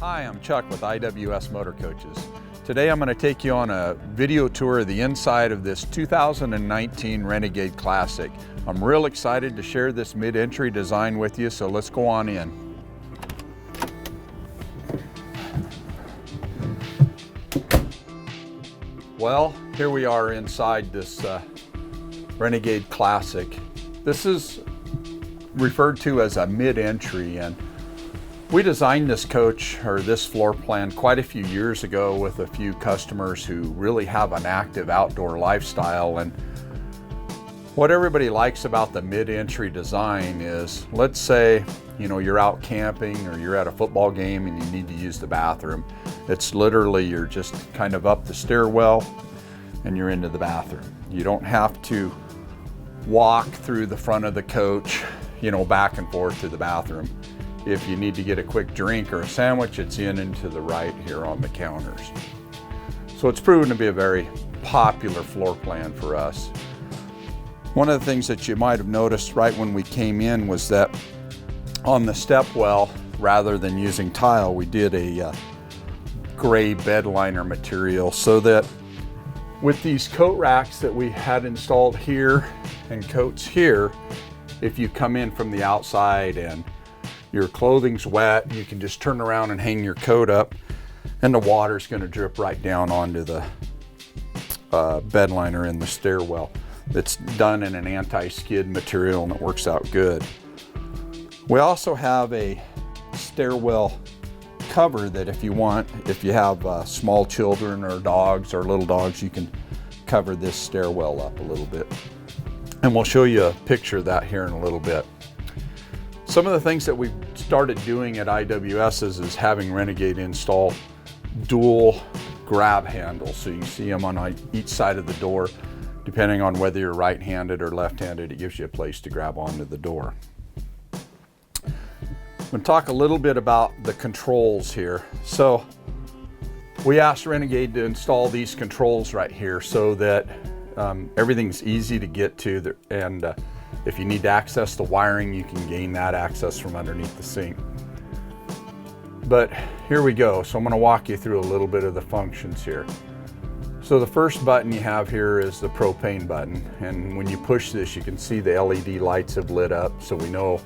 Hi, I'm Chuck with IWS Motor Coaches. Today I'm going to take you on a video tour of the inside of this 2019 Renegade Classic. I'm real excited to share this mid-entry design with you, so let's go on in. Well, here we are inside this Renegade Classic. This is referred to as a mid-entry, and we designed this coach, or this floor plan, quite a few years ago with a few customers who really have an active outdoor lifestyle. And what everybody likes about the mid-entry design is, let's say, you're out camping or you're at a football game and you need to use the bathroom. It's literally, you're just kind of up the stairwell and you're into the bathroom. You don't have to walk through the front of the coach, back and forth to the bathroom. If you need to get a quick drink or a sandwich, it's in and to the right here on the counters. So it's proven to be a very popular floor plan for us. One of the things that you might have noticed right when we came in was that on the stepwell, rather than using tile, we did a gray bed liner material, so that with these coat racks that we had installed here and coats here, if you come in from the outside and your clothing's wet, you can just turn around and hang your coat up and the water's going to drip right down onto the bed liner in the stairwell. It's done in an anti-skid material and it works out good. We also have a stairwell cover that if you have small children or dogs or little dogs, you can cover this stairwell up a little bit. And we'll show you a picture of that here in a little bit. Some of the things that we've started doing at IWS is having Renegade install dual grab handles. So you can see them on each side of the door. Depending on whether you're right-handed or left-handed, it gives you a place to grab onto the door. I'm going to talk a little bit about the controls here. So we asked Renegade to install these controls right here so that everything's easy to get to, and if you need to access the wiring, you can gain that access from underneath the sink. But here we go. So I'm going to walk you through a little bit of the functions here. So the first button you have here is the propane button. And when you push this, you can see the LED lights have lit up. So we know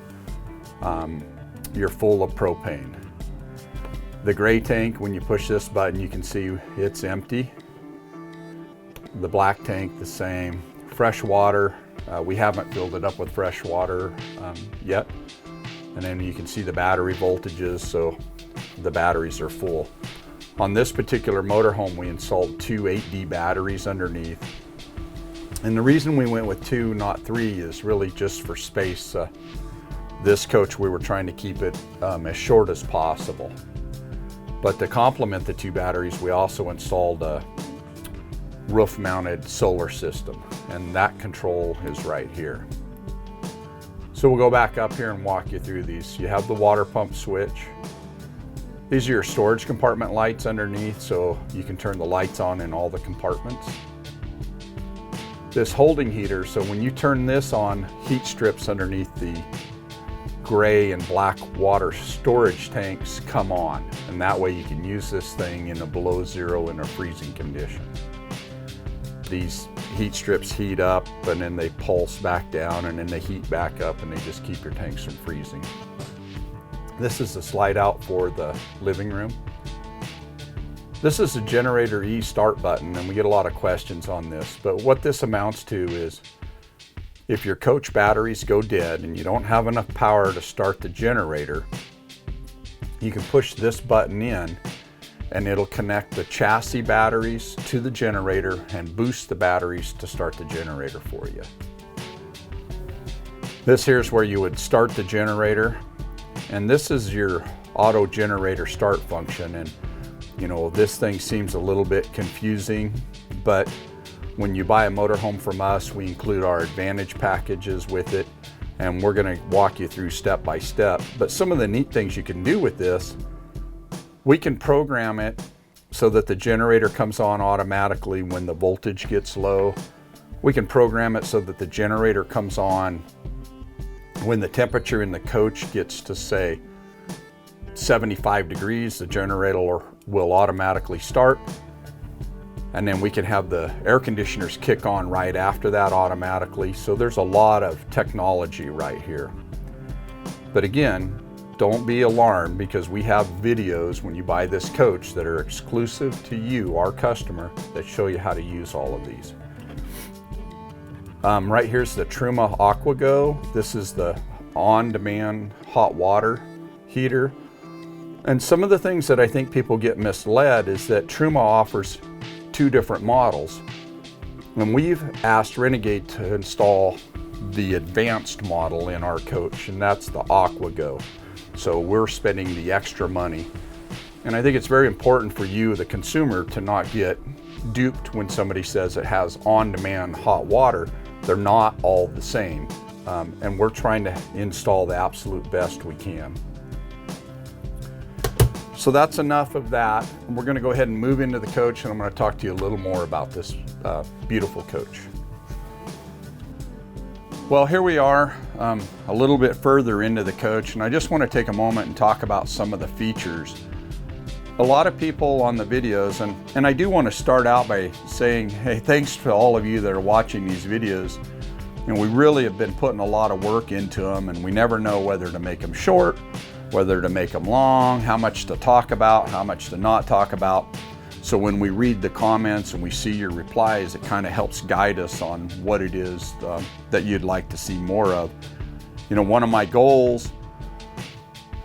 you're full of propane. The gray tank, when you push this button, you can see it's empty. The black tank, the same. Fresh water. We haven't filled it up with fresh water yet. And then you can see the battery voltages, so the batteries are full. On this particular motorhome, we installed two 8D batteries underneath. And the reason we went with 2, not 3, is really just for space. This coach, we were trying to keep it as short as possible. But to complement the 2 batteries, we also installed a roof-mounted solar system, and that control is right here. So we'll go back up here and walk you through these. You have the water pump switch. These are your storage compartment lights underneath, so you can turn the lights on in all the compartments. This holding heater, so when you turn this on, heat strips underneath the gray and black water storage tanks come on, and that way you can use this thing in a below zero in a freezing condition. These heat strips heat up and then they pulse back down and then they heat back up, and they just keep your tanks from freezing. This is the slide out for the living room. This is the generator E start button, and we get a lot of questions on this, but what this amounts to is if your coach batteries go dead and you don't have enough power to start the generator, you can push this button in and it'll connect the chassis batteries to the generator and boost the batteries to start the generator for you. This here's where you would start the generator, and this is your auto generator start function. And this thing seems a little bit confusing, but when you buy a motorhome from us, we include our Advantage packages with it, and we're going to walk you through step by step. But some of the neat things you can do with this, we can program it so that the generator comes on automatically when the voltage gets low. We can program it so that the generator comes on when the temperature in the coach gets to, say, 75 degrees, the generator will automatically start. And then we can have the air conditioners kick on right after that automatically. So there's a lot of technology right here. But again, don't be alarmed, because we have videos when you buy this coach that are exclusive to you, our customer, that show you how to use all of these. Right here's the Truma AquaGo. This is the on-demand hot water heater. And some of the things that I think people get misled is that Truma offers two different models. And we've asked Renegade to install the advanced model in our coach, and that's the AquaGo. So we're spending the extra money. And I think it's very important for you, the consumer, to not get duped when somebody says it has on-demand hot water. They're not all the same. And we're trying to install the absolute best we can. So that's enough of that. We're going to go ahead and move into the coach, and I'm going to talk to you a little more about this beautiful coach. Well, here we are a little bit further into the coach, and I just want to take a moment and talk about some of the features. A lot of people on the videos, and I do want to start out by saying, hey, thanks to all of you that are watching these videos. And we really have been putting a lot of work into them, and we never know whether to make them short, whether to make them long, how much to talk about, how much to not talk about. So when we read the comments and we see your replies, it kind of helps guide us on what it is that you'd like to see more of. You know, one of my goals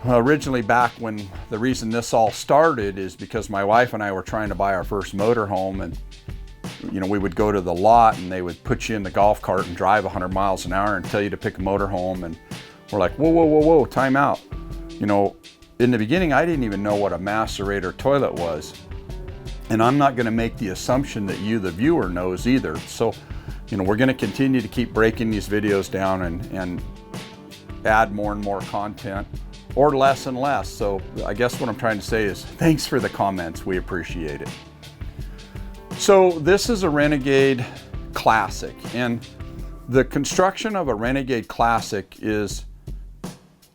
originally, back when the reason this all started, is because my wife and I were trying to buy our first motorhome, and you know, we would go to the lot and they would put you in the golf cart and drive 100 miles an hour and tell you to pick a motorhome, and we're like, whoa, whoa, whoa, whoa, time out. You know, in the beginning, I didn't even know what a macerator toilet was. And I'm not going to make the assumption that you, the viewer, knows either. So, you know, we're going to continue to keep breaking these videos down and add more and more content, or less and less. So I guess what I'm trying to say is thanks for the comments. We appreciate it. So this is a Renegade Classic, and the construction of a Renegade Classic is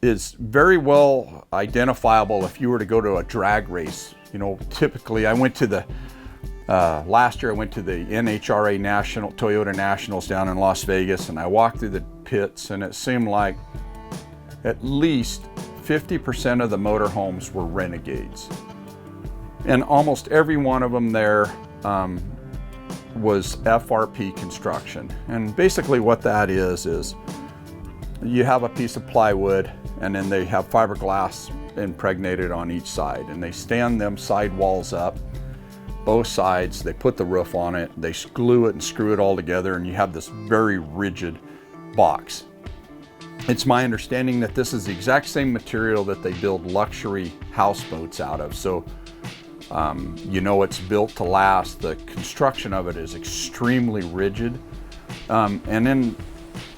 very well identifiable if you were to go to a drag race. You know, typically I went to the, last year I went to the NHRA Toyota Nationals down in Las Vegas, and I walked through the pits, and it seemed like at least 50% of the motorhomes were Renegades. And almost every one of them there was FRP construction. And basically what that is you have a piece of plywood, and then they have fiberglass impregnated on each side, and they stand them sidewalls up, both sides. They put the roof on it, they glue it and screw it all together, and you have this very rigid box. It's my understanding that this is the exact same material that they build luxury houseboats out of. So you know, it's built to last. The construction of it is extremely rigid. And then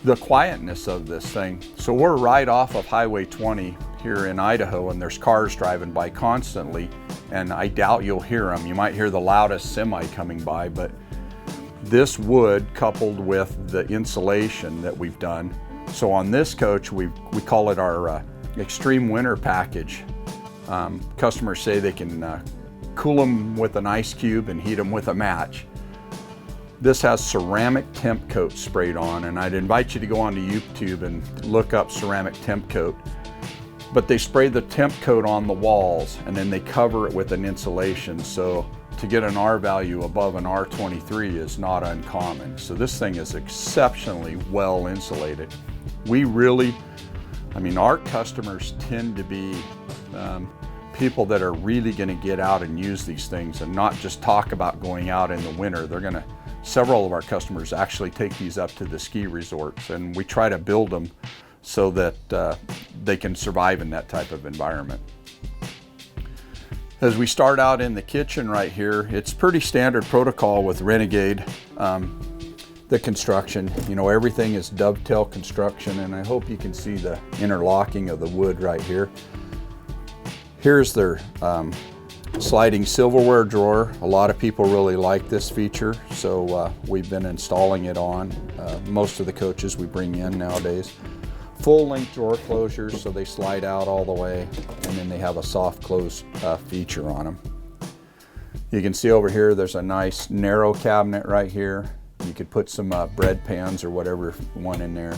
the quietness of this thing. So we're right off of Highway 20 here in Idaho, and there's cars driving by constantly, and I doubt you'll hear them. You might hear the loudest semi coming by, but this wood, coupled with the insulation that we've done. So on this coach, we call it our extreme winter package. Customers say they can cool them with an ice cube and heat them with a match. This has ceramic temp coat sprayed on, and I'd invite you to go onto YouTube and look up ceramic temp coat. But they spray the temp coat on the walls, and then they cover it with an insulation. So to get an R value above an R23 is not uncommon. So this thing is exceptionally well insulated. We really, I mean, our customers tend to be people that are really going to get out and use these things and not just talk about going out in the winter. Several of our customers actually take these up to the ski resorts, and we try to build them so that they can survive in that type of environment. As we start out in the kitchen right here, it's pretty standard protocol with Renegade. The construction, you know, everything is dovetail construction, and I hope you can see the interlocking of the wood right here. Here's their sliding silverware drawer. A lot of people really like this feature, so we've been installing it on most of the coaches we bring in nowadays. full length drawer closures, so they slide out all the way, and then they have a soft close feature on them. You can see over here there's a nice narrow cabinet right here. You could put some bread pans or whatever you want in there.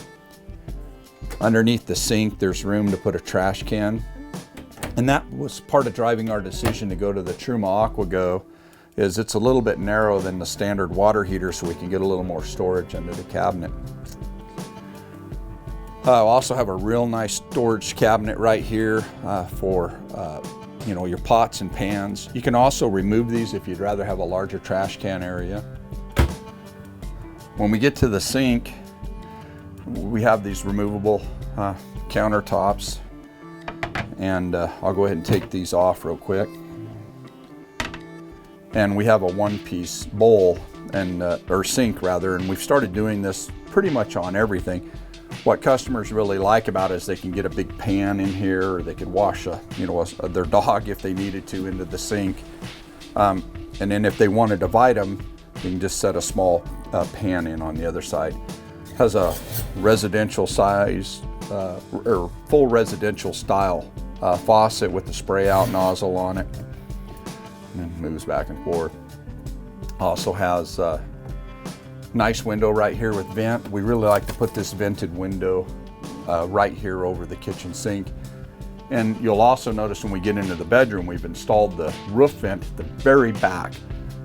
Underneath the sink there's room to put a trash can, and that was part of driving our decision to go to the Truma AquaGo, is it's a little bit narrow than the standard water heater, so we can get a little more storage under the cabinet. I also have a real nice storage cabinet right here for you know, your pots and pans. You can also remove these if you'd rather have a larger trash can area. When we get to the sink, we have these removable countertops, and I'll go ahead and take these off real quick. And we have a one-piece bowl and or sink rather, and we've started doing this pretty much on everything. What customers really like about it is they can get a big pan in here, or they could wash their dog if they needed to into the sink. And then if they want to divide them, you can just set a small pan in on the other side. It has a residential size or full residential style faucet with the spray out nozzle on it, and then moves back and forth. Also has nice window right here with vent. We really like to put this vented window right here over the kitchen sink. And you'll also notice when we get into the bedroom, we've installed the roof vent at the very back.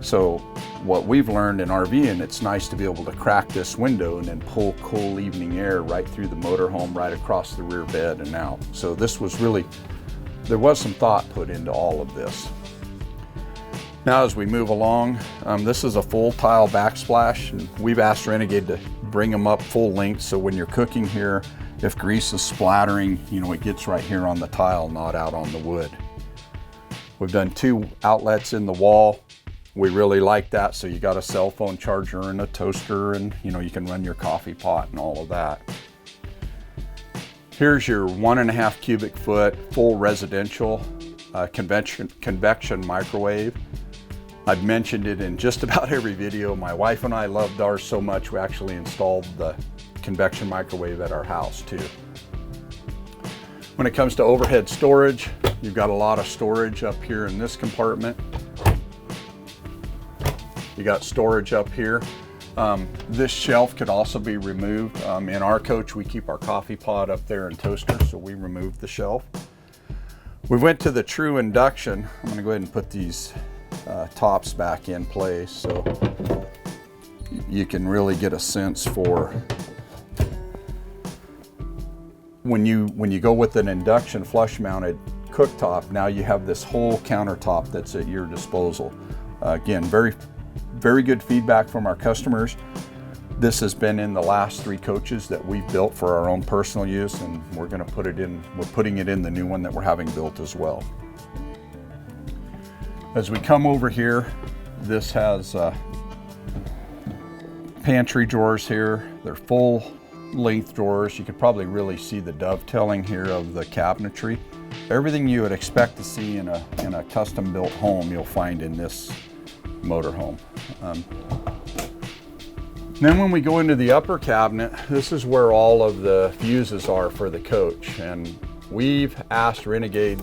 So what we've learned in RVing, it's nice to be able to crack this window and then pull cool evening air right through the motorhome, right across the rear bed and out. So this was really, there was some thought put into all of this. Now as we move along, this is a full tile backsplash, and we've asked Renegade to bring them up full length, so when you're cooking here, if grease is splattering, you know, it gets right here on the tile, not out on the wood. We've done 2 outlets in the wall. We really like that, so you got a cell phone charger and a toaster, and you know, you can run your coffee pot and all of that. Here's your 1.5 cubic foot full residential convection microwave. I've mentioned it in just about every video. My wife and I loved ours so much, we actually installed the convection microwave at our house too. When it comes to overhead storage, you've got a lot of storage up here in this compartment. You got storage up here. This shelf could also be removed. In our coach, we keep our coffee pot up there and toaster, so we removed the shelf. We went to the true induction. I'm gonna go ahead and put these tops back in place so you can really get a sense for when you go with an induction flush mounted cooktop. Now you have this whole countertop that's at your disposal. Again, very good feedback from our customers. This has been in the last 3 coaches that we've built for our own personal use, and we're putting it in the new one that we're having built as well. As we come over here, this has pantry drawers here. They're full length drawers. You could probably really see the dovetailing here of the cabinetry. Everything you would expect to see in a custom built home, you'll find in this motorhome. Then when we go into the upper cabinet, this is where all of the fuses are for the coach. And we've asked Renegade,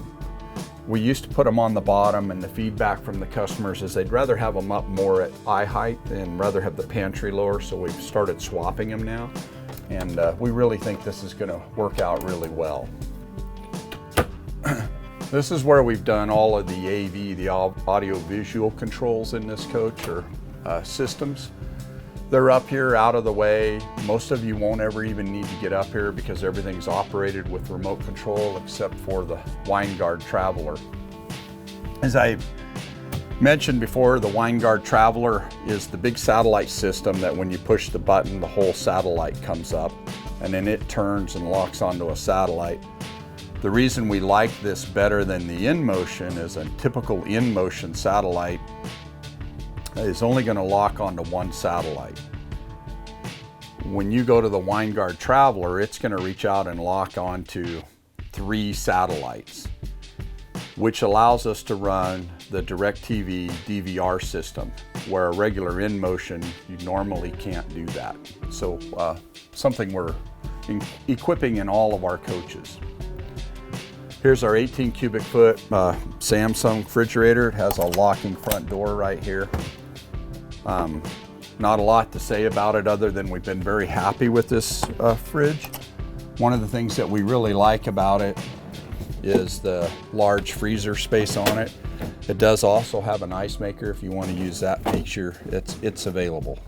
we used to put them on the bottom, and the feedback from the customers is they'd rather have them up more at eye height and rather have the pantry lower, so we've started swapping them now. And we really think this is gonna work out really well. This is where we've done all of the AV, the audio visual controls in this coach, or systems. They're up here out of the way. Most of you won't ever even need to get up here because everything's operated with remote control except for the Winegard Traveler. As I mentioned before, the Winegard Traveler is the big satellite system that when you push the button, the whole satellite comes up and then it turns and locks onto a satellite. The reason we like this better than the InMotion is a typical InMotion satellite is only going to lock onto one satellite. When you go to the Winegard Traveler, it's going to reach out and lock onto 3 satellites, which allows us to run the DirecTV DVR system, where a regular InMotion, you normally can't do that. So something we're equipping in all of our coaches. Here's our 18 cubic foot Samsung refrigerator. It has a locking front door right here. Not a lot to say about it other than we've been very happy with this fridge. One of the things that we really like about it is the large freezer space on it. It does also have an ice maker if you want to use that feature. It's available.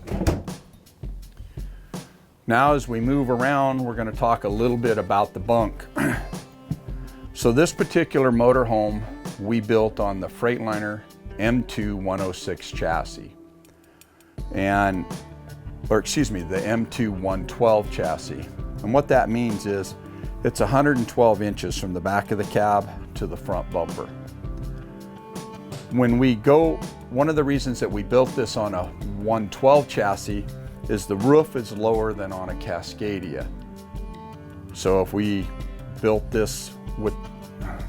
Now as we move around, we're going to talk a little bit about the bunk. So this particular motorhome we built on the Freightliner M2-106 chassis. The M2-112 chassis. And what that means is it's 112 inches from the back of the cab to the front bumper. One of the reasons that we built this on a 112 chassis is the roof is lower than on a Cascadia. So if we built this with,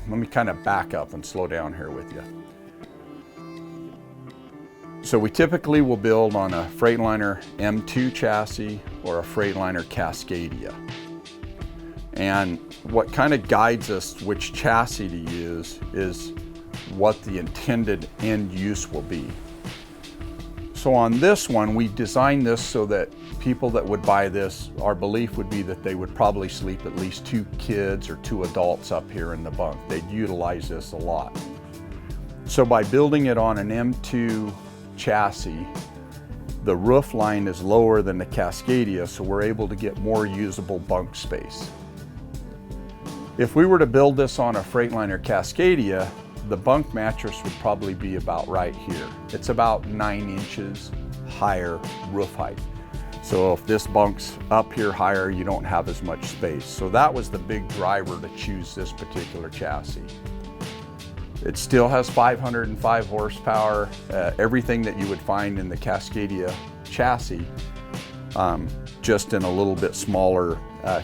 let me kind of back up and slow down here with you. So we typically will build on a Freightliner M2 chassis or a Freightliner Cascadia. And what kind of guides us which chassis to use is what the intended end use will be. So on this one, we designed this so that people that would buy this, our belief would be that they would probably sleep at least 2 kids or 2 adults up here in the bunk. They'd utilize this a lot. So by building it on an M2 chassis, the roof line is lower than the Cascadia, so we're able to get more usable bunk space. If we were to build this on a Freightliner Cascadia, the bunk mattress would probably be about right here. It's about 9 inches higher roof height. So if this bunk's up here higher, you don't have as much space. So that was the big driver to choose this particular chassis. It still has 505 horsepower, everything that you would find in the Cascadia chassis, just in a little bit smaller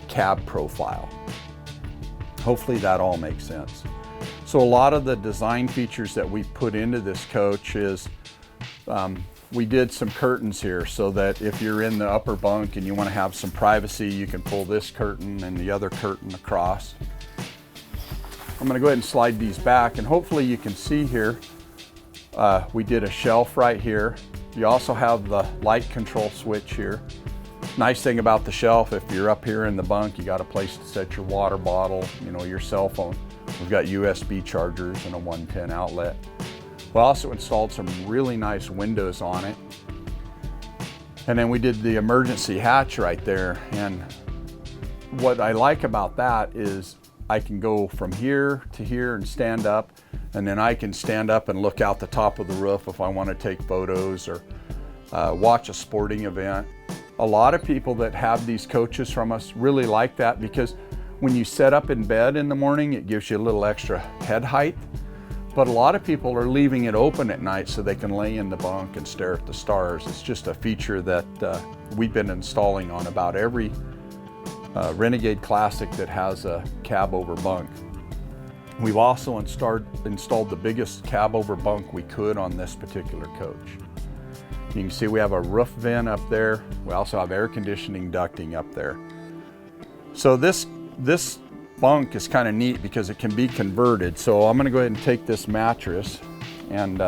cab profile. Hopefully that all makes sense. So a lot of the design features that we put into this coach is we did some curtains here so that if you're in the upper bunk and you want to have some privacy, you can pull this curtain and the other curtain across. I'm going to go ahead and slide these back, and hopefully you can see here, we did a shelf right here. You also have the light control switch here. Nice thing about the shelf, if you're up here in the bunk, you got a place to set your water bottle, your cell phone. We've got USB chargers and a 110 outlet. We also installed some really nice windows on it. And then we did the emergency hatch right there. And what I like about that is I can go from here to here and stand up, and then I can stand up and look out the top of the roof if I want to take photos or watch a sporting event. A lot of people that have these coaches from us really like that because when you set up in bed in the morning, it gives you a little extra head height. But a lot of people are leaving it open at night so they can lay in the bunk and stare at the stars. It's just a feature that we've been installing on about every Renegade Classic that has a Cabover bunk. We've also installed the biggest Cabover bunk we could on this particular coach. You can see we have a roof vent up there. We also have air conditioning ducting up there. So this bunk is kind of neat because it can be converted. So I'm going to go ahead and take this mattress and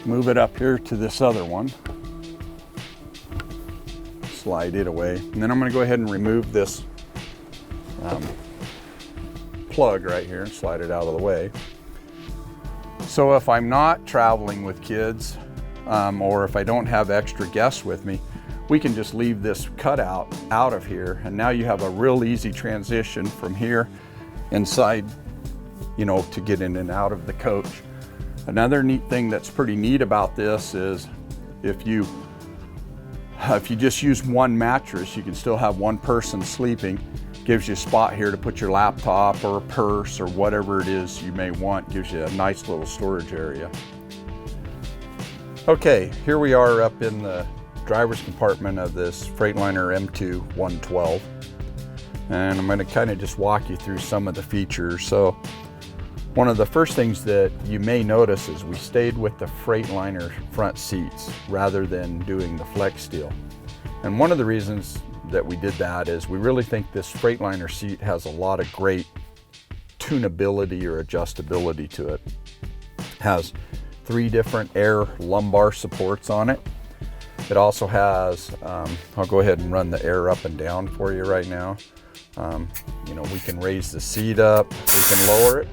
move it up here to this other one. Slide it away. And then I'm going to go ahead and remove this plug right here and slide it out of the way. So if I'm not traveling with kids or if I don't have extra guests with me, we can just leave this cutout out of here, and now you have a real easy transition from here inside, to get in and out of the coach. Another neat thing that's pretty neat about this is if you just use one mattress, you can still have one person sleeping. Gives you a spot here to put your laptop or a purse or whatever it is you may want. Gives you a nice little storage area. Okay, here we are up in the driver's compartment of this Freightliner M2-112, and I'm going to kind of just walk you through some of the features. So one of the first things that you may notice is we stayed with the Freightliner front seats rather than doing the flex steel. And one of the reasons that we did that is we really think this Freightliner seat has a lot of great tunability or adjustability to it. It has 3 different air lumbar supports on it. It also has, I'll go ahead and run the air up and down for you right now. You know, we can raise the seat up, we can lower it.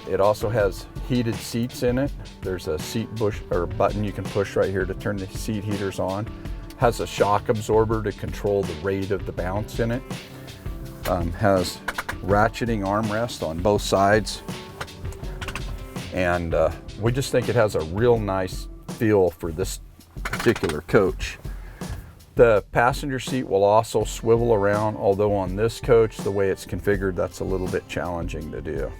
It also has heated seats in it. There's a seat push or button you can push right here to turn the seat heaters on. Has a shock absorber to control the rate of the bounce in it. Has ratcheting armrest on both sides. And we just think it has a real nice feel for this particular coach. The passenger seat will also swivel around, although on this coach, the way it's configured, that's a little bit challenging to do.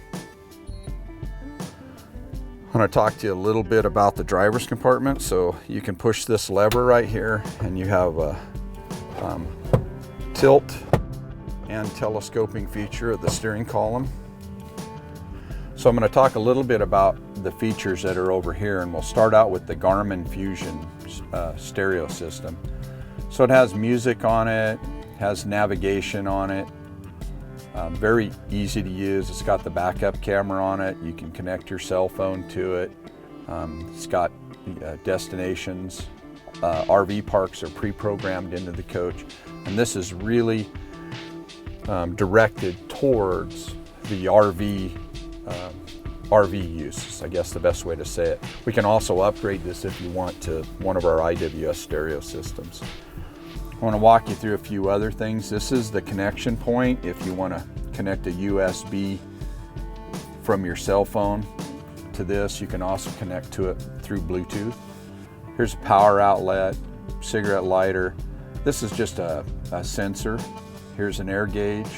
I'm going to talk to you a little bit about the driver's compartment. So you can push this lever right here and you have a tilt and telescoping feature of the steering column. So I'm going to talk a little bit about the features that are over here, and we'll start out with the Garmin Fusion stereo system. So it has music on it, has navigation on it, very easy to use. It's got the backup camera on it. You can connect your cell phone to it. It's got destinations. RV parks are pre-programmed into the coach, and this is really directed towards the RV use, I guess the best way to say it. We can also upgrade this if you want to one of our IWS stereo systems. I want to walk you through a few other things. This is the connection point if you want to connect a USB from your cell phone to this. You can also connect to it through Bluetooth. Here's a power outlet, cigarette lighter. This is just a sensor. Here's an air gauge.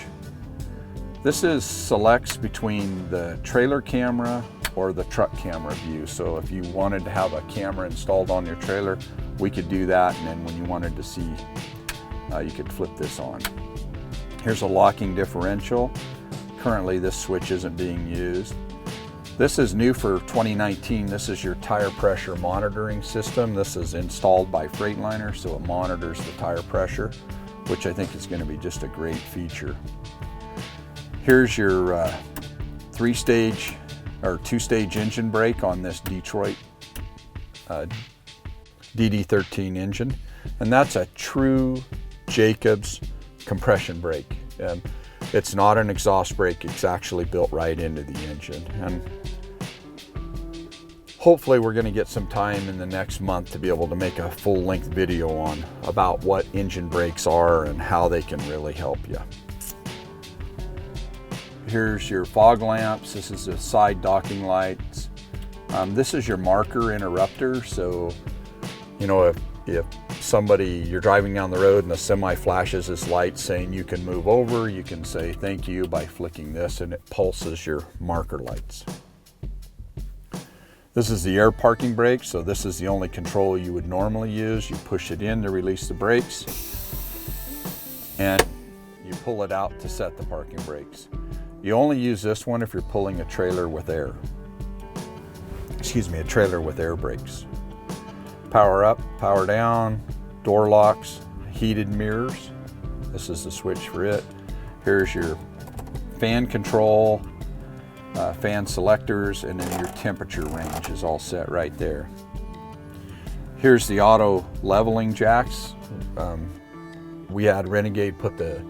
This selects between the trailer camera or the truck camera view. So if you wanted to have a camera installed on your trailer, we could do that, and then when you wanted to see, you could flip this on. Here's a locking differential. Currently this switch isn't being used. This is new for 2019. This is your tire pressure monitoring system. This is installed by Freightliner, so it monitors the tire pressure, which I think is going to be just a great feature. Here's your 3-stage or 2-stage engine brake on this Detroit DD13 engine, and that's a true Jacobs compression brake. It's not an exhaust brake, it's actually built right into the engine. And hopefully we're going to get some time in the next month to be able to make a full-length video on about what engine brakes are and how they can really help you. Here's your fog lamps. This is the side docking lights. This is your marker interrupter. So, you know, if you're driving down the road and the semi flashes this light saying you can move over, you can say thank you by flicking this, and it pulses your marker lights. This is the air parking brake. So this is the only control you would normally use. You push it in to release the brakes, and you pull it out to set the parking brakes. You only use this one if you're pulling a trailer with air. Excuse me, a trailer with air brakes. Power up, power down, door locks, heated mirrors. This is the switch for it. Here's your fan control, fan selectors, and then your temperature range is all set right there. Here's the auto leveling jacks. We had Renegade put the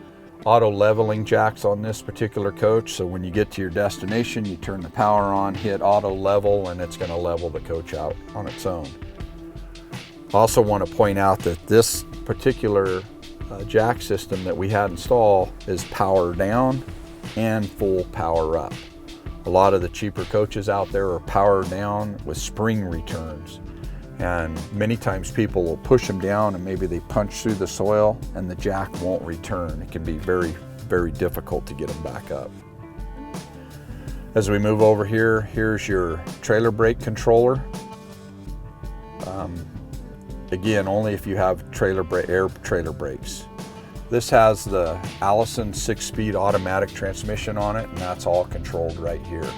auto leveling jacks on this particular coach, so when you get to your destination, you turn the power on, hit auto level, and it's going to level the coach out on its own. I also want to point out that this particular jack system that we had installed is power down and full power up. A lot of the cheaper coaches out there are power down with spring returns, and many times people will push them down and maybe they punch through the soil and the jack won't return. It can be very, very difficult to get them back up. As we move over here, here's your trailer brake controller. Again, only if you have air trailer brakes. This has the Allison 6-speed automatic transmission on it, and that's all controlled right here.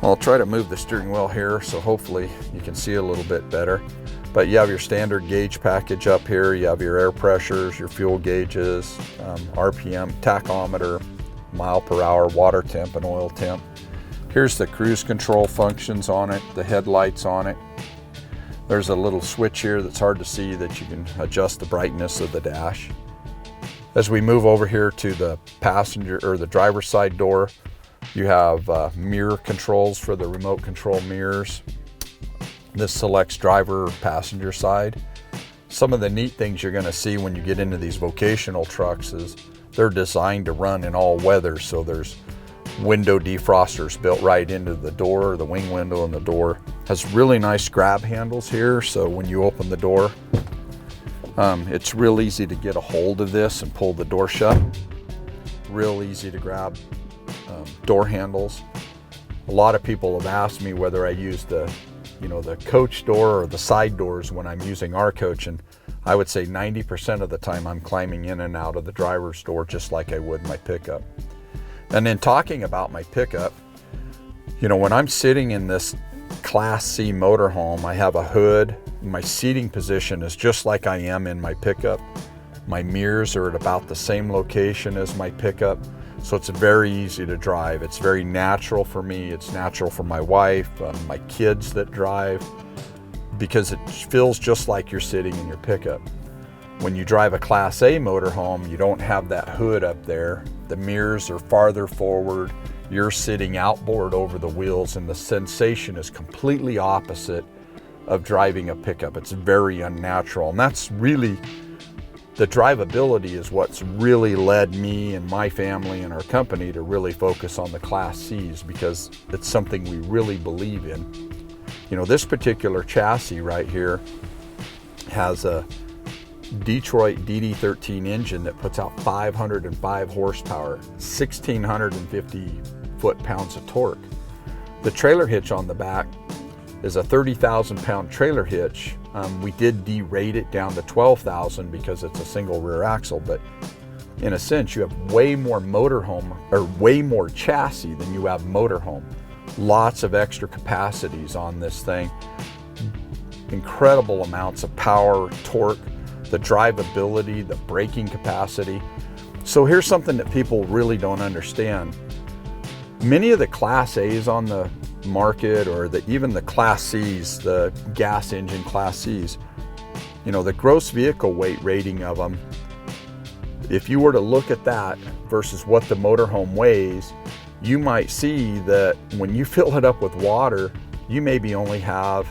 I'll try to move the steering wheel here so hopefully you can see a little bit better. But you have your standard gauge package up here. You have your air pressures, your fuel gauges, RPM, tachometer, mile per hour, water temp and oil temp. Here's the cruise control functions on it, the headlights on it. There's a little switch here that's hard to see that you can adjust the brightness of the dash. As we move over here to the passenger or the driver's side door, you have mirror controls for the remote control mirrors. This selects driver or passenger side. Some of the neat things you're going to see when you get into these vocational trucks is they're designed to run in all weathers. So there's window defrosters built right into the door, the wing window and the door. Has really nice grab handles here, so when you open the door, it's real easy to get a hold of this and pull the door shut. Real easy to grab door handles. A lot of people have asked me whether I use the coach door or the side doors when I'm using our coach, and I would say 90% of the time I'm climbing in and out of the driver's door just like I would my pickup. And then talking about my pickup, when I'm sitting in this Class C motorhome, I have a hood. My seating position is just like I am in my pickup. My mirrors are at about the same location as my pickup, so it's very easy to drive. It's very natural for me. It's natural for my wife, my kids that drive, because it feels just like you're sitting in your pickup. When you drive a Class A motorhome, you don't have that hood up there. The mirrors are farther forward. You're sitting outboard over the wheels, and the sensation is completely opposite of driving a pickup. It's very unnatural, and that's really, the drivability is what's really led me and my family and our company to really focus on the Class Cs, because it's something we really believe in. This particular chassis right here has a Detroit DD13 engine that puts out 505 horsepower, 1,650 foot-pounds of torque. The trailer hitch on the back is a 30,000 pound trailer hitch. We did derate it down to 12,000 because it's a single rear axle, but in a sense you have way more motorhome, or way more chassis than you have motorhome. Lots of extra capacities on this thing. Incredible amounts of power, torque, the drivability, the braking capacity. So here's something that people really don't understand. Many of the Class A's on the market, or even the Class C's, the gas engine Class C's, the gross vehicle weight rating of them, if you were to look at that versus what the motorhome weighs, you might see that when you fill it up with water, you maybe only have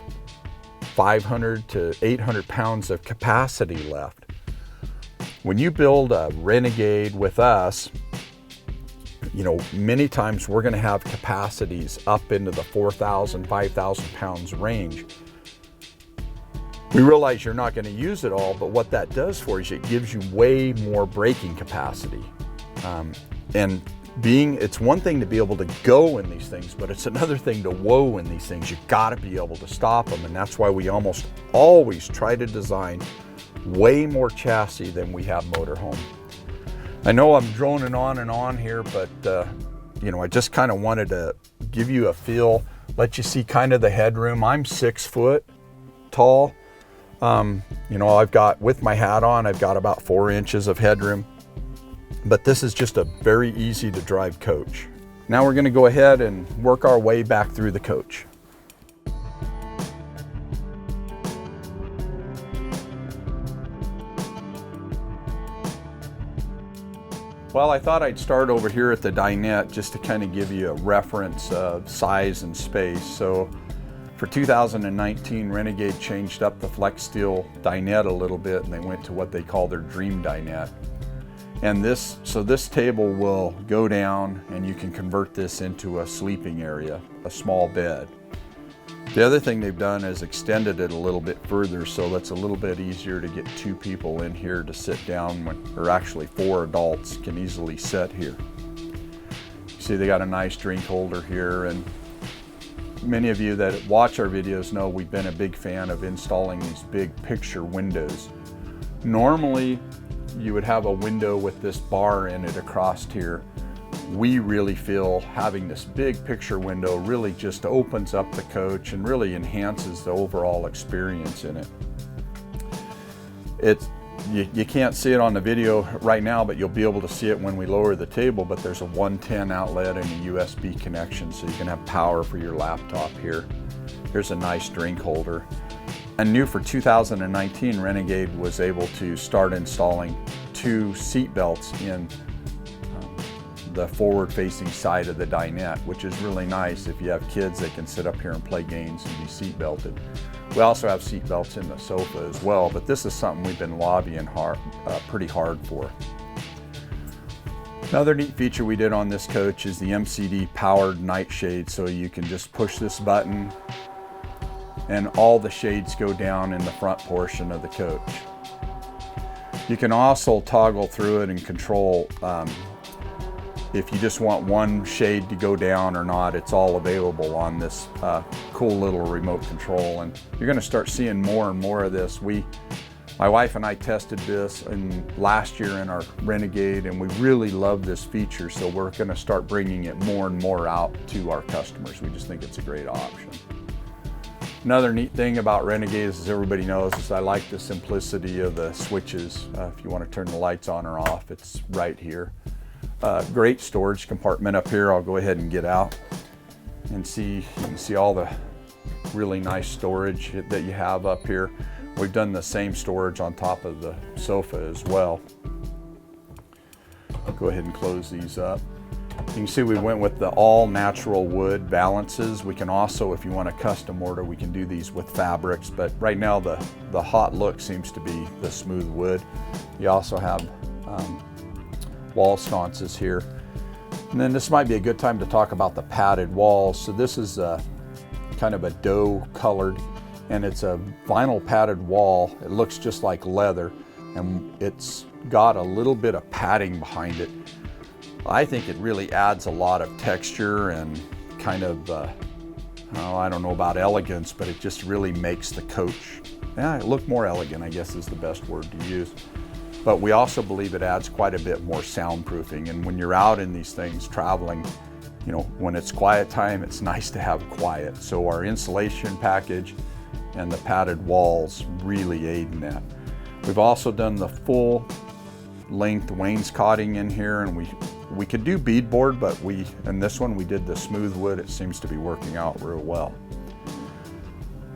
500 to 800 pounds of capacity left. When you build a Renegade with us, many times we're going to have capacities up into the 4,000, 5,000 pounds range. We realize you're not going to use it all, but what that does for you is it gives you way more braking capacity. And it's one thing to be able to go in these things, but it's another thing to whoa in these things. You've got to be able to stop them, and that's why we almost always try to design way more chassis than we have motorhome. I know I'm droning on and on here, but I just kind of wanted to give you a feel, let you see kind of the headroom. I'm 6 foot tall. I've got, with my hat on, I've got about 4 inches of headroom. But this is just a very easy to drive coach. Now we're going to go ahead and work our way back through the coach. Well, I thought I'd start over here at the dinette just to kind of give you a reference of size and space. So for 2019, Renegade changed up the flex steel dinette a little bit, and they went to what they call their dream dinette. And this table will go down, and you can convert this into a sleeping area, a small bed. The other thing they've done is extended it a little bit further, so that's a little bit easier to get 2 people in here to sit down, or actually 4 adults can easily sit here. You see they got a nice drink holder here, and many of you that watch our videos know we've been a big fan of installing these big picture windows. Normally, you would have a window with this bar in it across here. We really feel having this big picture window really just opens up the coach and really enhances the overall experience in it. You can't see it on the video right now, but you'll be able to see it when we lower the table. But there's a 110 outlet and a USB connection, so you can have power for your laptop here. Here's a nice drink holder. And new for 2019, Renegade was able to start installing 2 seat belts in the forward-facing side of the dinette, which is really nice. If you have kids, they can sit up here and play games and be seat belted. We also have seat belts in the sofa as well, but this is something we've been lobbying pretty hard for. Another neat feature we did on this coach is the MCD powered night shade, so you can just push this button and all the shades go down in the front portion of the coach. You can also toggle through it and control if you just want one shade to go down or not. It's all available on this cool little remote control, and you're going to start seeing more and more of this. My wife and I tested this last year in our Renegade, and we really love this feature, so we're going to start bringing it more and more out to our customers. We just think it's a great option. Another neat thing about Renegades, as everybody knows, is I like the simplicity of the switches. If you want to turn the lights on or off, it's right here. Great storage compartment up here. I'll go ahead and get out and you can see all the really nice storage that you have up here. We've done the same storage on top of the sofa as well. I'll go ahead and close these up. You can see we went with the all natural wood balances. We can also, if you want a custom order, we can do these with fabrics, but right now the hot look seems to be the smooth wood. You also have wall sconces here. And then this might be a good time to talk about the padded walls. So this is kind of a dough colored, and it's a vinyl padded wall. It looks just like leather, and it's got a little bit of padding behind it. I think it really adds a lot of texture and kind of, I don't know about elegance, but it just really makes the coach, look more elegant, I guess is the best word to use. But we also believe it adds quite a bit more soundproofing. And when you're out in these things traveling, when it's quiet time, it's nice to have quiet. So our insulation package and the padded walls really aid in that. We've also done the full length wainscoting in here, and we could do beadboard, but in this one we did the smooth wood. It seems to be working out real well.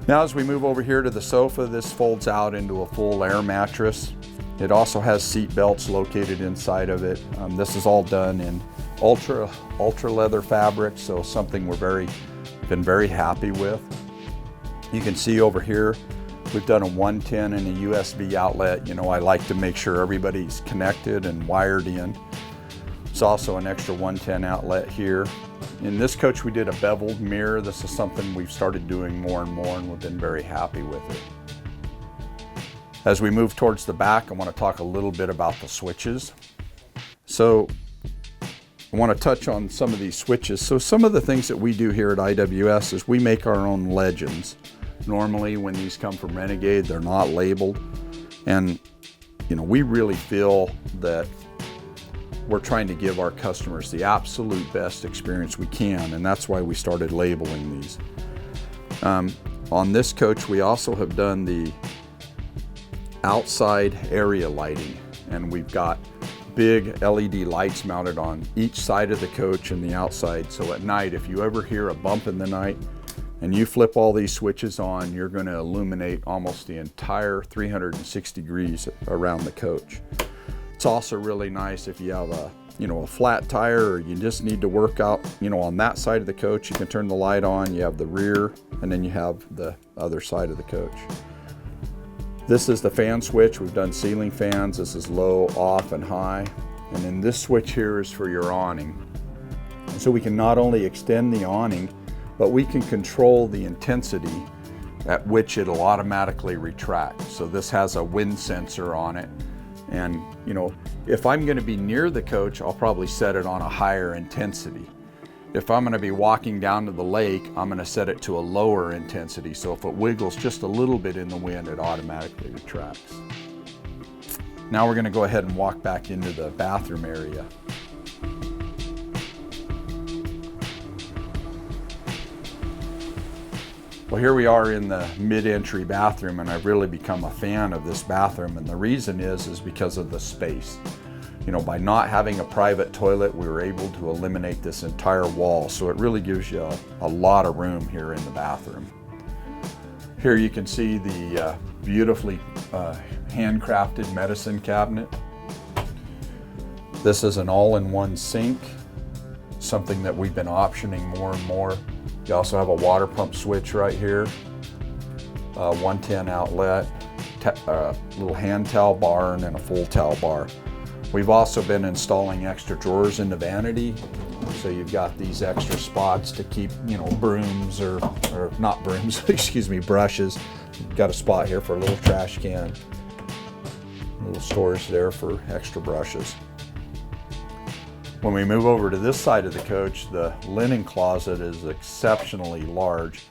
Now as we move over here to the sofa, this folds out into a full air mattress. It also has seat belts located inside of it. This is all done in ultra leather fabric, so something we're been very happy with. You can see over here we've done a 110 and a USB outlet. I like to make sure everybody's connected and wired in. There's also an extra 110 outlet here. In this coach we did a beveled mirror. This is something we've started doing more and more, and we've been very happy with it. As we move towards the back, I want to talk a little bit about the switches. So I want to touch on some of these switches. So some of the things that we do here at IWS is we make our own legends. Normally when these come from Renegade, they're not labeled. And we really feel that we're trying to give our customers the absolute best experience we can, and that's why we started labeling these. On this coach, we also have done the outside area lighting, and we've got big LED lights mounted on each side of the coach and the outside. So at night, if you ever hear a bump in the night and you flip all these switches on, you're going to illuminate almost the entire 360 degrees around the coach. It's also really nice if you have a flat tire, or you just need to work out, on that side of the coach. You can turn the light on. You have the rear, and then you have the other side of the coach. This is the fan switch. We've done ceiling fans. This is low, off, and high. And then this switch here is for your awning. So we can not only extend the awning, but we can control the intensity at which it'll automatically retract. So this has a wind sensor on it. And if I'm going to be near the coach, I'll probably set it on a higher intensity. If I'm going to be walking down to the lake, I'm going to set it to a lower intensity. So if it wiggles just a little bit in the wind, it automatically retracts. Now we're going to go ahead and walk back into the bathroom area. Well, here we are in the mid-entry bathroom, and I've really become a fan of this bathroom, and the reason is because of the space. You know, by not having a private toilet, we were able to eliminate this entire wall, so it really gives you a lot of room here in the bathroom. Here you can see the beautifully handcrafted medicine cabinet. This is an all-in-one sink, something that we've been optioning more and more. You also have a water pump switch right here, 110 outlet, little hand towel bar, and then a full towel bar. We've also been installing extra drawers in the vanity, so you've got these extra spots to keep, you know, brooms or not brooms, excuse me, brushes. You've got a spot here for a little trash can, a little storage there for extra brushes. When we move over to this side of the coach, the linen closet is exceptionally large.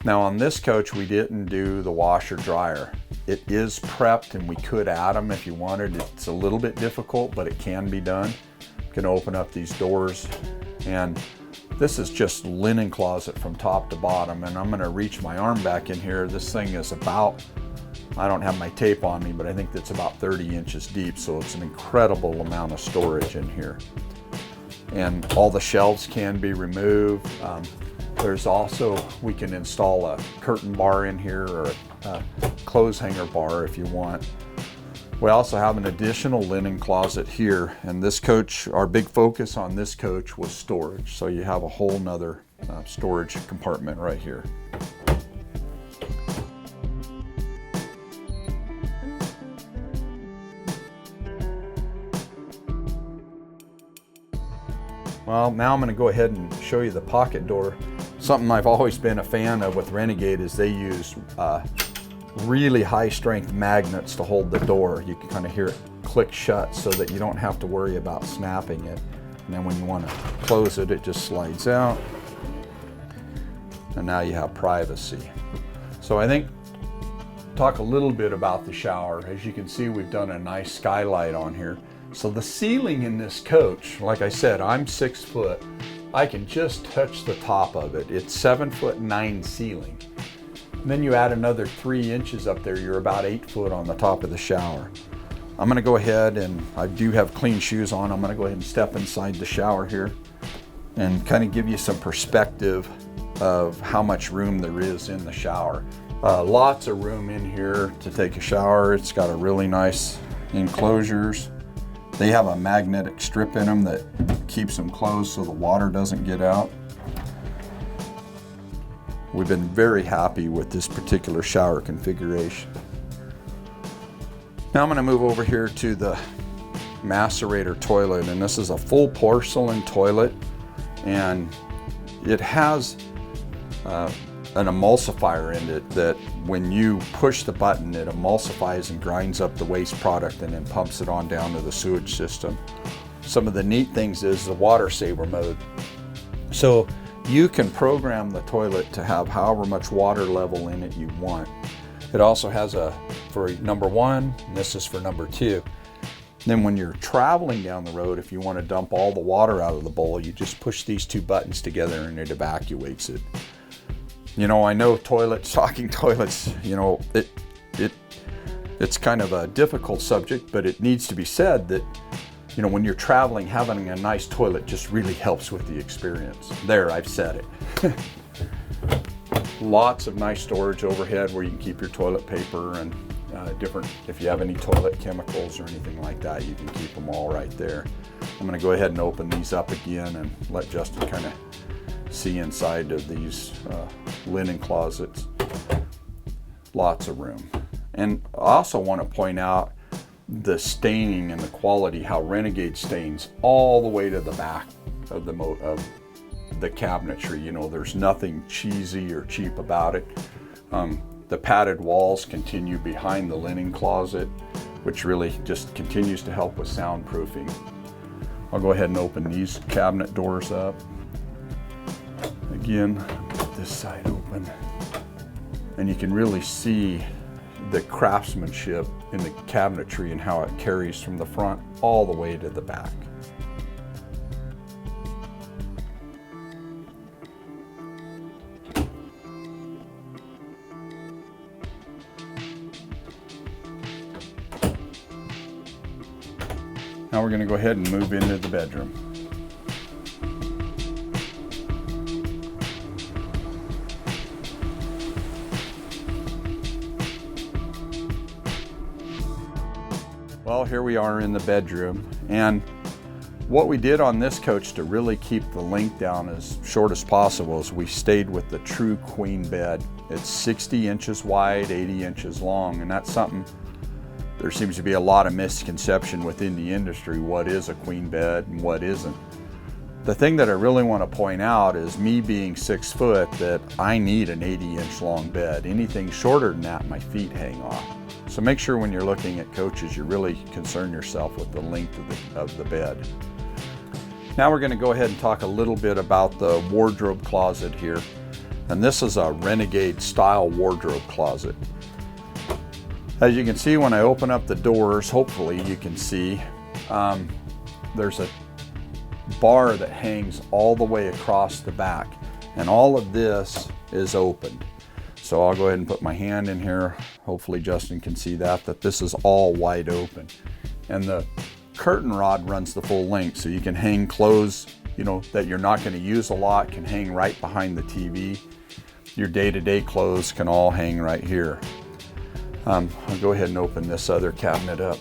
Now on this coach, we didn't do the washer dryer. It is prepped and we could add them if you wanted. It's a little bit difficult, but it can be done. You can open up these doors, and this is just linen closet from top to bottom. And I'm gonna reach my arm back in here. This thing is about, I don't have my tape on me, but I think it's about 30 inches deep, so it's an incredible amount of storage in here. And all the shelves can be removed. There's also, we can install a curtain bar in here or a clothes hanger bar if you want. We also have an additional linen closet here, and this coach, our big focus on this coach was storage. So you have a whole nother storage compartment right here. Well, now I'm going to go ahead and show you the pocket door. Something I've always been a fan of with Renegade is they use really high strength magnets to hold the door. You can kind of hear it click shut so that you don't have to worry about snapping it. And then when you want to close it, it just slides out. And now you have privacy. So I think, talk a little bit about the shower. As you can see, we've done a nice skylight on here. So the ceiling in this coach, like I said, I'm 6 foot. I can just touch the top of it. It's 7'9" ceiling. And then you add another 3 inches up there, you're about 8 foot on the top of the shower. I'm gonna go ahead, and I do have clean shoes on. I'm gonna go ahead and step inside the shower here and kind of give you some perspective of how much room there is in the shower. Lots of room in here to take a shower. It's got a really nice enclosures. They have a magnetic strip in them that keeps them closed so the water doesn't get out. We've been very happy with this particular shower configuration. Now I'm going to move over here to the macerator toilet, and this is a full porcelain toilet, and it has an emulsifier in it that when you push the button, it emulsifies and grinds up the waste product and then pumps it on down to the sewage system. Some of the neat things is the water saver mode. So you can program the toilet to have however much water level in it you want. It also has for number 1, and this is for number 2. Then when you're traveling down the road, if you want to dump all the water out of the bowl, you just push these 2 buttons together and it evacuates it. You know, I know stocking toilets, you know, it's kind of a difficult subject, but it needs to be said that, you know, when you're traveling, having a nice toilet just really helps with the experience. There, I've said it. Lots of nice storage overhead where you can keep your toilet paper and if you have any toilet chemicals or anything like that, you can keep them all right there. I'm going to go ahead and open these up again and let Justin kind of see inside of these linen closets. Lots of room. And I also want to point out the staining and the quality, how Renegade stains all the way to the back of the cabinetry. You know, there's nothing cheesy or cheap about it. The padded walls continue behind the linen closet, which really just continues to help with soundproofing. I'll go ahead and open these cabinet doors up. Again, put this side open. And you can really see the craftsmanship in the cabinetry and how it carries from the front all the way to the back. Now we're going to go ahead and move into the bedroom. Well, here we are in the bedroom, and what we did on this coach to really keep the length down as short as possible is we stayed with the true queen bed. It's 60 inches wide, 80 inches long, and that's something, there seems to be a lot of misconception within the industry, what is a queen bed and what isn't. The thing that I really want to point out is me being 6 foot, that I need an 80-inch long bed. Anything shorter than that, my feet hang off. So make sure when you're looking at coaches, you really concern yourself with the length of the bed. Now we're going to go ahead and talk a little bit about the wardrobe closet here. And this is a Renegade style wardrobe closet. As you can see, when I open up the doors, hopefully you can see, there's a bar that hangs all the way across the back. And all of this is opened. So I'll go ahead and put my hand in here. Hopefully Justin can see that this is all wide open. And the curtain rod runs the full length, so you can hang clothes, you know, that you're not going to use a lot, can hang right behind the TV. Your day-to-day clothes can all hang right here. I'll go ahead and open this other cabinet up.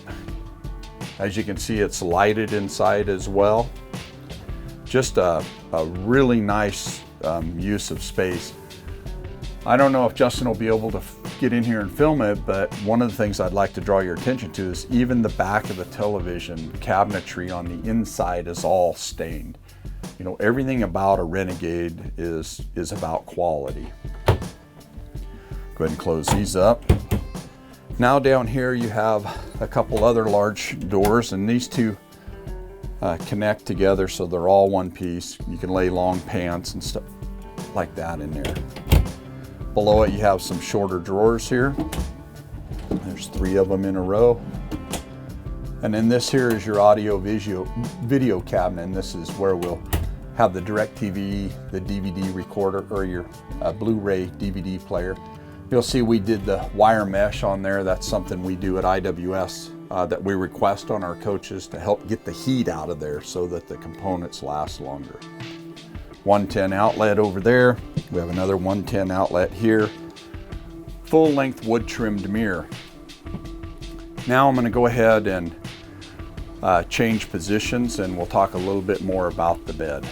As you can see, it's lighted inside as well. Just a really nice use of space. I don't know if Justin will be able to get in here and film it, but one of the things I'd like to draw your attention to is even the back of the television cabinetry on the inside is all stained. You know, everything about a Renegade is about quality. Go ahead and close these up. Now down here you have a couple other large doors, and these two connect together so they're all one piece. You can lay long pants and stuff like that in there. Below it you have some shorter drawers here. There's 3 of them in a row. And then this here is your audio video cabinet, and this is where we'll have the DirecTV, the DVD recorder, or your Blu-ray DVD player. You'll see we did the wire mesh on there. That's something we do at IWS that we request on our coaches to help get the heat out of there so that the components last longer. 110 outlet over there. We have another 110 outlet here. Full length wood trimmed mirror. Now I'm going to go ahead and change positions, and we'll talk a little bit more about the bed.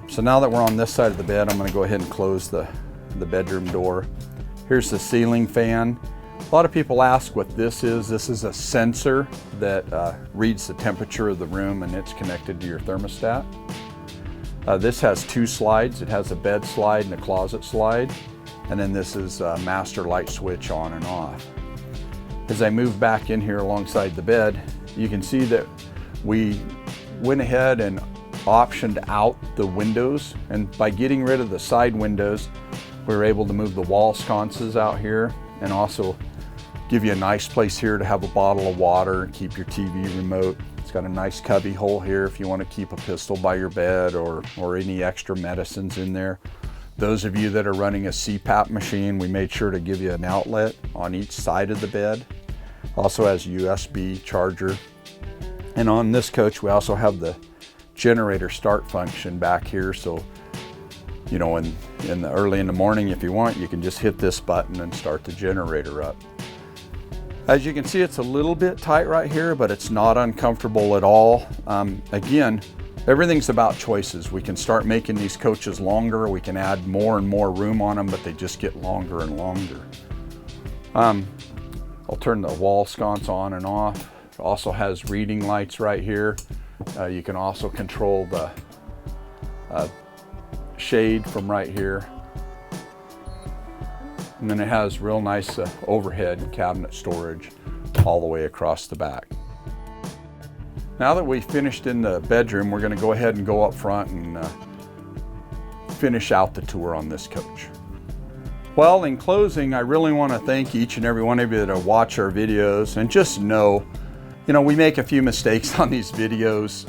So now that we're on this side of the bed, I'm going to go ahead and close the bedroom door. Here's the ceiling fan. A lot of people ask what this is. This is a sensor that reads the temperature of the room, and it's connected to your thermostat. This has 2 slides. It has a bed slide and a closet slide. And then this is a master light switch on and off. As I move back in here alongside the bed, you can see that we went ahead and optioned out the windows, and by getting rid of the side windows, we were able to move the wall sconces out here and also give you a nice place here to have a bottle of water and keep your TV remote. It's got a nice cubby hole here if you want to keep a pistol by your bed or any extra medicines in there. Those of you that are running a CPAP machine, we made sure to give you an outlet on each side of the bed. Also has a USB charger. And on this coach, we also have the generator start function back here, so you know, early in the morning, if you want, you can just hit this button and start the generator up. As you can see, it's a little bit tight right here, but it's not uncomfortable at all. Again, everything's about choices. We can start making these coaches longer, we can add more and more room on them, but they just get longer and longer. I'll turn the wall sconce on and off. It also has reading lights right here. You can also control the shade from right here. And then it has real nice overhead cabinet storage all the way across the back. Now that we finished in the bedroom, we're going to go ahead and go up front and finish out the tour on this coach. Well, in closing, I really want to thank each and every one of you that watch our videos, and just know You know, we make a few mistakes on these videos,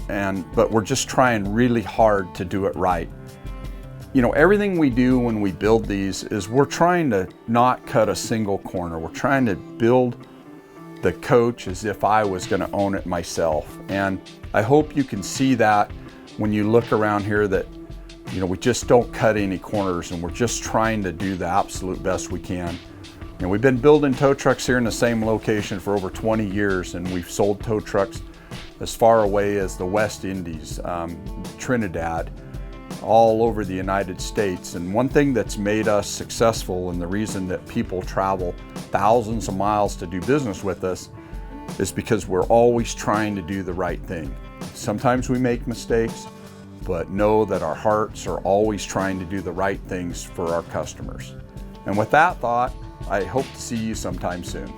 but we're just trying really hard to do it right. You know, everything we do when we build these is we're trying to not cut a single corner. We're trying to build the coach as if I was going to own it myself. And I hope you can see that when you look around here, that, you know, we just don't cut any corners, and we're just trying to do the absolute best we can. And we've been building tow trucks here in the same location for over 20 years, and we've sold tow trucks as far away as the West Indies, Trinidad, all over the United States. And one thing that's made us successful, and the reason that people travel thousands of miles to do business with us, is because we're always trying to do the right thing. Sometimes we make mistakes, but know that our hearts are always trying to do the right things for our customers. And with that thought, I hope to see you sometime soon.